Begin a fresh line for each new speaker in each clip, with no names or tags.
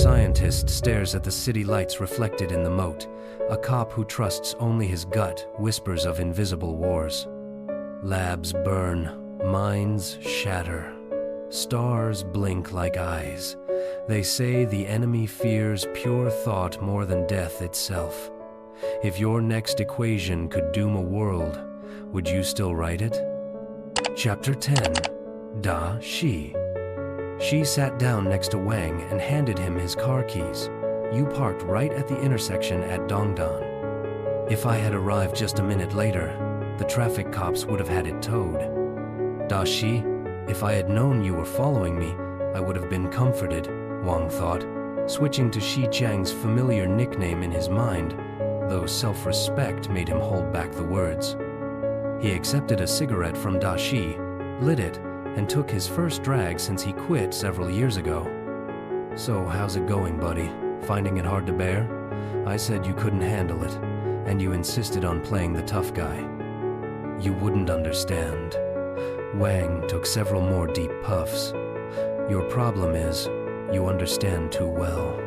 scientist stares at the city lights reflected in the moat. A cop who trusts only his gut whispers of invisible wars. Labs burn, minds shatter. Stars blink like eyes. They say the enemy fears pure thought more than death itself. If your next equation could doom a world, would you still write it? Chapter 10. Da Shi. She sat down next to Wang and handed him his car keys. You parked right at the intersection at Dongdan. If I had arrived just a minute later, the traffic cops would have had it towed. Da Shi, if I had known you were following me, I would have been comforted, Wang thought, switching to Shi Chang's familiar nickname in his mind, though self-respect made him hold back the words. He accepted a cigarette from Da Shi, lit it, and took his first drag since he quit several years ago. So how's it going, buddy? Finding it hard to bear? I said you couldn't handle it, and you insisted on playing the tough guy. You wouldn't understand. Wang took several more deep puffs. Your problem is, you understand too well.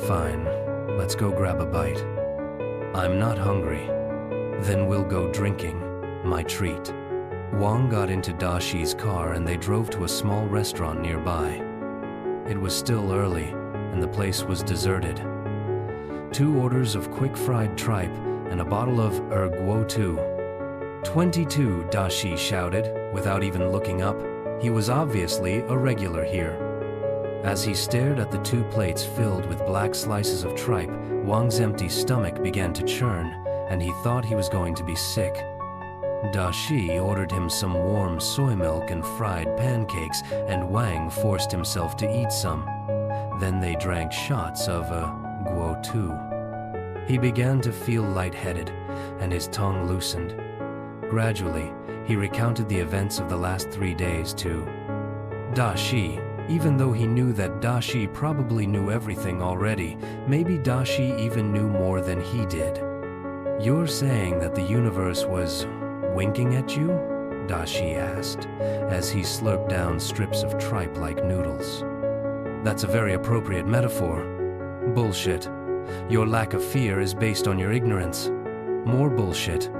Fine, let's go grab a bite. I'm not hungry. Then we'll go drinking, my treat. Wang got into Da Shi's car and they drove to a small restaurant nearby. It was still early, and the place was deserted. 2 orders of quick fried tripe and a bottle of Guo Tu. 22, Da Shi shouted, without even looking up. He was obviously a regular here. As he stared at the 2 plates filled with black slices of tripe, Wang's empty stomach began to churn, and he thought he was going to be sick. Da Shi ordered him some warm soy milk and fried pancakes, and Wang forced himself to eat some. Then they drank shots of Guo Tu. He began to feel lightheaded, and his tongue loosened. Gradually, he recounted the events of the last 3 days to Da Shi, even though he knew that Da Shi probably knew everything already. Maybe Da Shi even knew more than he did. You're saying that the universe was winking at you? Da Shi asked, as he slurped down strips of tripe like noodles. That's a very appropriate metaphor. Bullshit. Your lack of fear is based on your ignorance. More bullshit.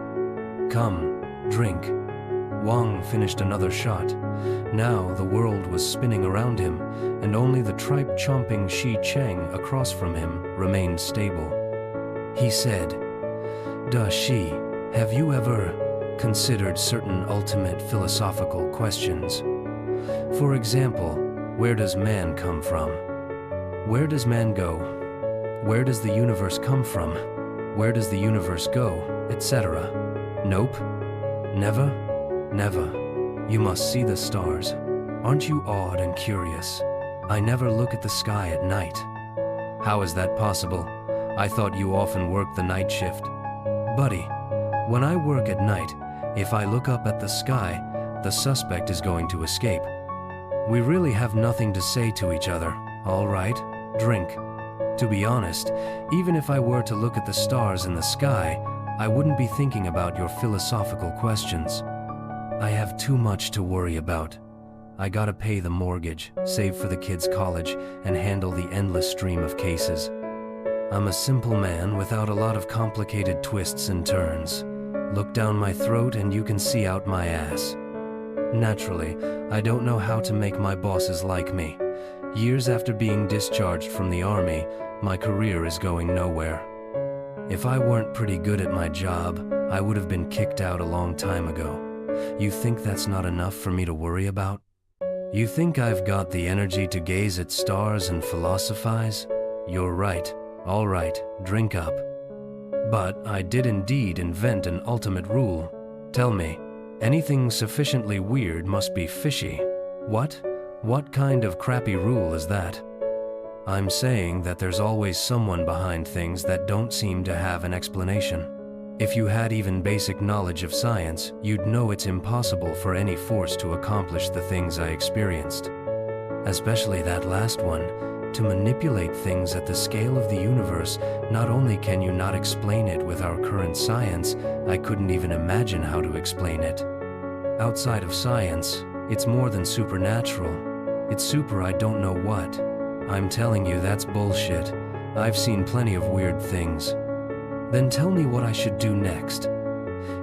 Come, drink. Wang finished another shot. Now the world was spinning around him, and only the tripe-chomping Shi Chang across from him remained stable. He said, Da Shi, have you ever considered certain ultimate philosophical questions? For example, where does man come from? Where does man go? Where does the universe come from? Where does the universe go? Etc. Nope. Never? Never. You must see the stars. Aren't you awed and curious? I never look at the sky at night. How is that possible? I thought you often worked the night shift. Buddy, when I work at night, if I look up at the sky, the suspect is going to escape. We really have nothing to say to each other. All right, drink. To be honest, even if I were to look at the stars in the sky, I wouldn't be thinking about your philosophical questions. I have too much to worry about. I gotta pay the mortgage, save for the kids' college, and handle the endless stream of cases. I'm a simple man without a lot of complicated twists and turns. Look down my throat and you can see out my ass. Naturally, I don't know how to make my bosses like me. Years after being discharged from the army, my career is going nowhere. If I weren't pretty good at my job, I would have been kicked out a long time ago. You think that's not enough for me to worry about? You think I've got the energy to gaze at stars and philosophize? You're right. All right, drink up. But I did indeed invent an ultimate rule. Tell me, anything sufficiently weird must be fishy. What? What kind of crappy rule is that? I'm saying that there's always someone behind things that don't seem to have an explanation. If you had even basic knowledge of science, you'd know it's impossible for any force to accomplish the things I experienced. Especially that last one. To manipulate things at the scale of the universe, not only can you not explain it with our current science, I couldn't even imagine how to explain it. Outside of science, it's more than supernatural. It's super I don't know what. I'm telling you, that's bullshit. I've seen plenty of weird things. Then tell me what I should do next.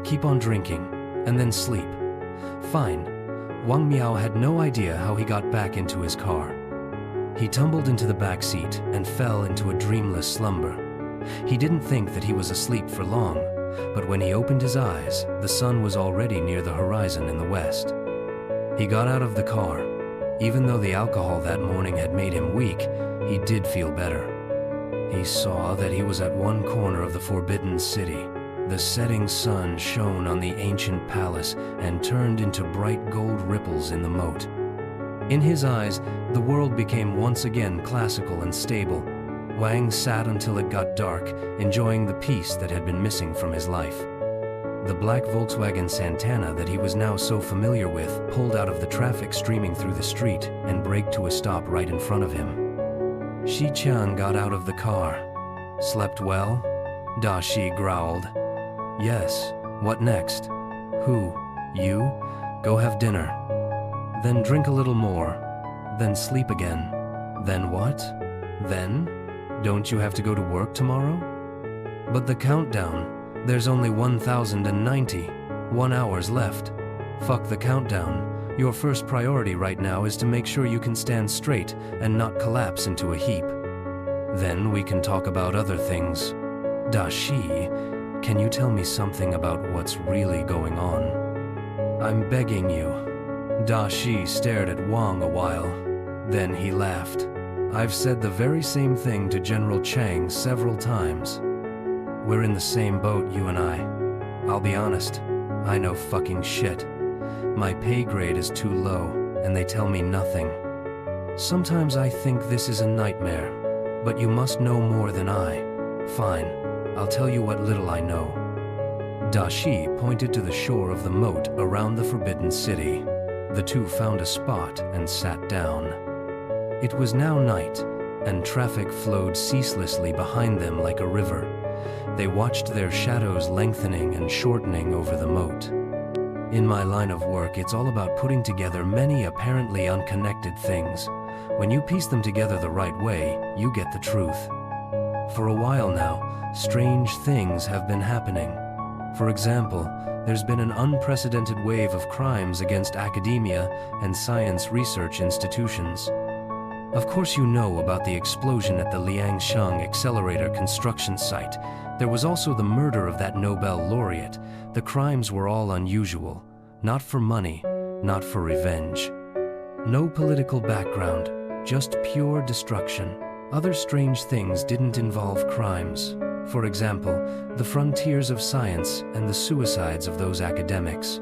Keep on drinking, and then sleep. Fine. Wang Miao had no idea how he got back into his car. He tumbled into the back seat and fell into a dreamless slumber. He didn't think that he was asleep for long, but when he opened his eyes, the sun was already near the horizon in the west. He got out of the car. Even though the alcohol that morning had made him weak, he did feel better. He saw that he was at one corner of the Forbidden City. The setting sun shone on the ancient palace and turned into bright gold ripples in the moat. In his eyes, the world became once again classical and stable. Wang sat until it got dark, enjoying the peace that had been missing from his life. The black Volkswagen Santana that he was now so familiar with pulled out of the traffic streaming through the street and braked to a stop right in front of him. Shi Qian got out of the car. Slept well? Da Shi growled. Yes. What next? Who? You? Go have dinner. Then drink a little more. Then sleep again. Then what? Then? Don't you have to go to work tomorrow? But the countdown. There's only 1,091 hours left. Fuck the countdown. Your first priority right now is to make sure you can stand straight and not collapse into a heap. Then we can talk about other things. Da Shi, can you tell me something about what's really going on? I'm begging you. Da Shi stared at Wang a while. Then he laughed. I've said the very same thing to General Chang several times. We're in the same boat, you and I. I'll be honest, I know fucking shit. My pay grade is too low, and they tell me nothing. Sometimes I think this is a nightmare, but you must know more than I. Fine, I'll tell you what little I know. Da Shi pointed to the shore of the moat around the Forbidden City. The two found a spot and sat down. It was now night, and traffic flowed ceaselessly behind them like a river. They watched their shadows lengthening and shortening over the moat. In my line of work, it's all about putting together many apparently unconnected things. When you piece them together the right way, you get the truth. For a while now, strange things have been happening. For example, there's been an unprecedented wave of crimes against academia and science research institutions. Of course you know about the explosion at the Liangsheng accelerator construction site. There was also the murder of that Nobel laureate. The crimes were all unusual. Not for money, not for revenge. No political background, just pure destruction. Other strange things didn't involve crimes. For example, the frontiers of science and the suicides of those academics.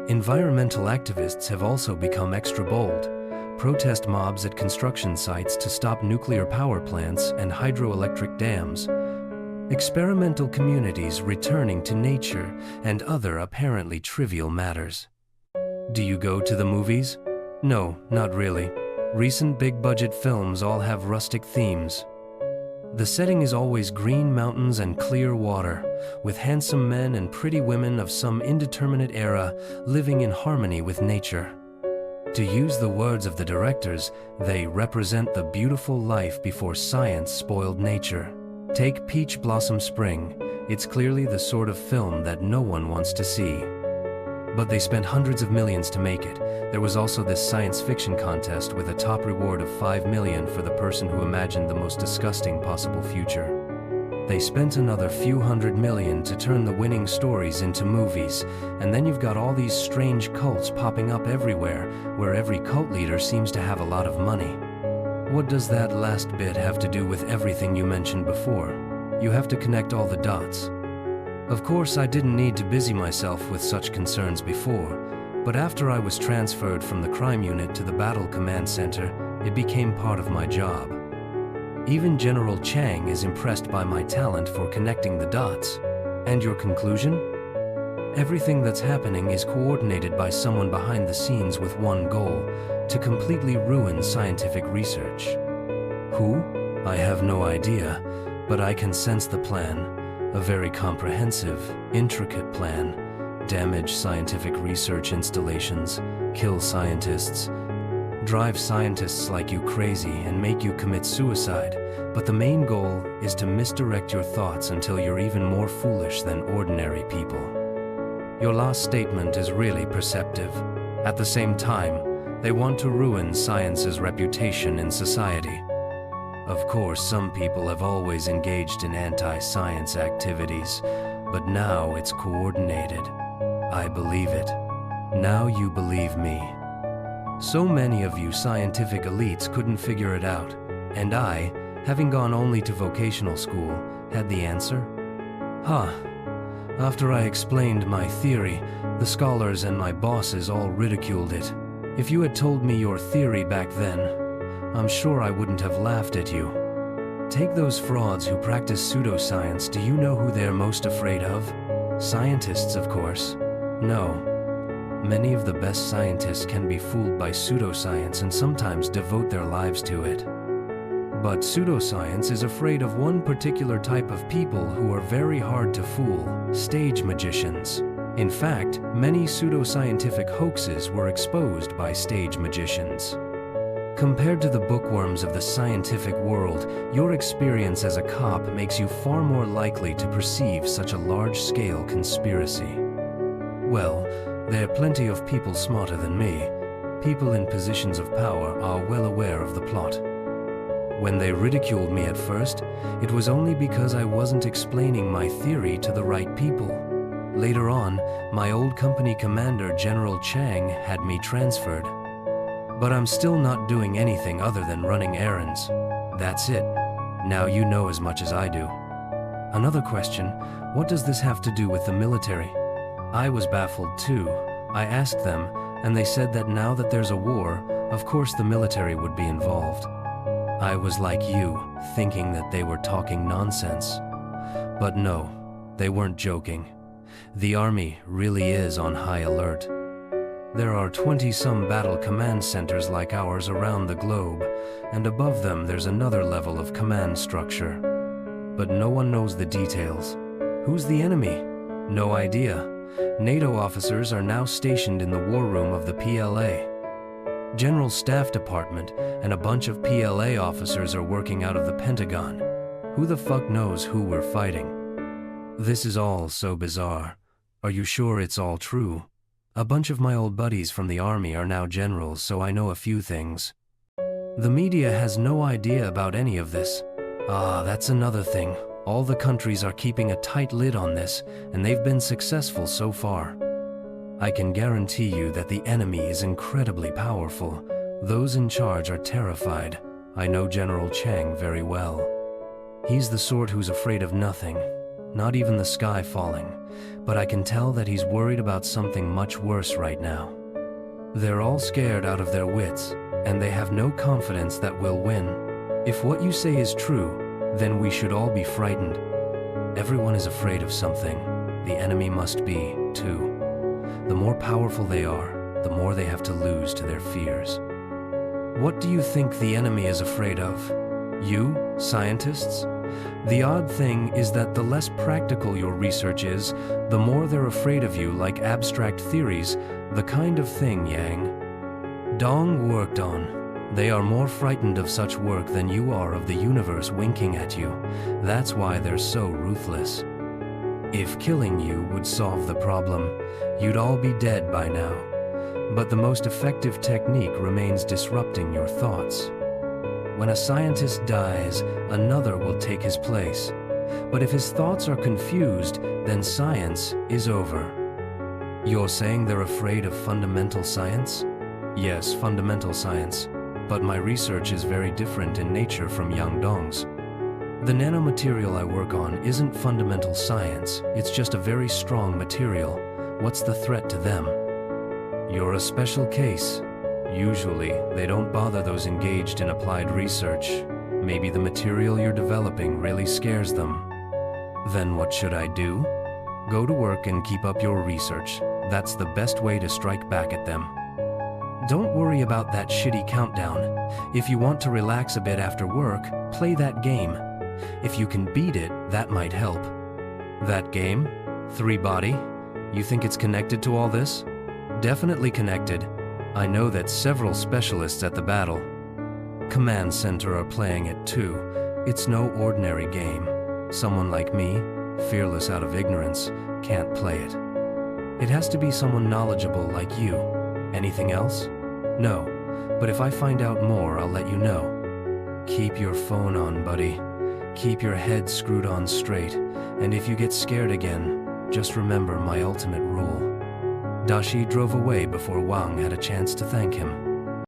Environmental activists have also become extra bold. Protest mobs at construction sites to stop nuclear power plants and hydroelectric dams. Experimental communities returning to nature and other apparently trivial matters. Do you go to the movies? No, not really. Recent big-budget films all have rustic themes. The setting is always green mountains and clear water, with handsome men and pretty women of some indeterminate era living in harmony with nature. To use the words of the directors, they represent the beautiful life before science spoiled nature. Take Peach Blossom Spring. It's clearly the sort of film that no one wants to see. But they spent hundreds of millions to make it. There was also this science fiction contest with a top reward of 5 million for the person who imagined the most disgusting possible future. They spent another few hundred million to turn the winning stories into movies, and then you've got all these strange cults popping up everywhere, where every cult leader seems to have a lot of money. What does that last bit have to do with everything you mentioned before? You have to connect all the dots. Of course, I didn't need to busy myself with such concerns before, but after I was transferred from the crime unit to the Battle Command Center, it became part of my job. Even General Chang is impressed by my talent for connecting the dots. And your conclusion? Everything that's happening is coordinated by someone behind the scenes with one goal: to completely ruin scientific research. Who? I have no idea, but I can sense the plan. A very comprehensive, intricate plan. Damage scientific research installations, kill scientists. drive scientists like you crazy and make you commit suicide, but the main goal is to misdirect your thoughts until you're even more foolish than ordinary people. Your last statement is really perceptive. At the same time, they want to ruin science's reputation in society. Of course, some people have always engaged in anti-science activities, but now it's coordinated. I believe it. Now you believe me. So many of you scientific elites couldn't figure it out, and I, having gone only to vocational school, had the answer? After I explained my theory, the scholars and my bosses all ridiculed it. If you had told me your theory back then, I'm sure I wouldn't have laughed at you. Take those frauds who practice pseudoscience. Do you know who they're most afraid of? Scientists, of course. No. Many of the best scientists can be fooled by pseudoscience and sometimes devote their lives to it. But pseudoscience is afraid of one particular type of people who are very hard to fool: stage magicians. In fact, many pseudoscientific hoaxes were exposed by stage magicians. Compared to the bookworms of the scientific world, your experience as a cop makes you far more likely to perceive such a large-scale conspiracy. Well, there are plenty of people smarter than me. People in positions of power are well aware of the plot. When they ridiculed me at first, it was only because I wasn't explaining my theory to the right people. Later on, my old company commander, General Chang, had me transferred. But I'm still not doing anything other than running errands. That's it. Now you know as much as I do. Another question, what does this have to do with the military? I was baffled too. I asked them, and they said that now that there's a war, of course the military would be involved. I was like you, thinking that they were talking nonsense. But no, they weren't joking. The army really is on high alert. There are 20-some battle command centers like ours around the globe, and above them there's another level of command structure. But no one knows the details. Who's the enemy? No idea. NATO officers are now stationed in the war room of the PLA. General Staff Department and a bunch of PLA officers are working out of the Pentagon. Who the fuck knows who we're fighting? This is all so bizarre. Are you sure it's all true? A bunch of my old buddies from the army are now generals, so I know a few things. The media has no idea about any of this. That's another thing. All the countries are keeping a tight lid on this, and they've been successful so far. I can guarantee you that the enemy is incredibly powerful. Those in charge are terrified. I know General Chang very well. He's the sort who's afraid of nothing, not even the sky falling, but I can tell that he's worried about something much worse right now. They're all scared out of their wits, and they have no confidence that we'll win. If what you say is true, then we should all be frightened. Everyone is afraid of something. The enemy must be, too. The more powerful they are, the more they have to lose to their fears. What do you think the enemy is afraid of? You, scientists? The odd thing is that the less practical your research is, the more they're afraid of you, like abstract theories, the kind of thing Yang Dong worked on. They are more frightened of such work than you are of the universe winking at you. That's why they're so ruthless. If killing you would solve the problem, you'd all be dead by now. But the most effective technique remains disrupting your thoughts. When a scientist dies, another will take his place. But if his thoughts are confused, then science is over. You're saying they're afraid of fundamental science? Yes, fundamental science. But my research is very different in nature from Yang Dong's. The nanomaterial I work on isn't fundamental science, it's just a very strong material. What's the threat to them? You're a special case. Usually, they don't bother those engaged in applied research. Maybe the material you're developing really scares them. Then what should I do? Go to work and keep up your research. That's the best way to strike back at them. Don't worry about that shitty countdown. If you want to relax a bit after work, play that game. If you can beat it, that might help. That game? 3 body? You think it's connected to all this? Definitely connected. I know that several specialists at the battle command center are playing it too. It's no ordinary game. Someone like me, fearless out of ignorance, can't play it. It has to be someone knowledgeable like you. Anything else? No, but if I find out more, I'll let you know. Keep your phone on, buddy. Keep your head screwed on straight, and if you get scared again, just remember my ultimate rule. Dashi drove away before Wang had a chance to thank him.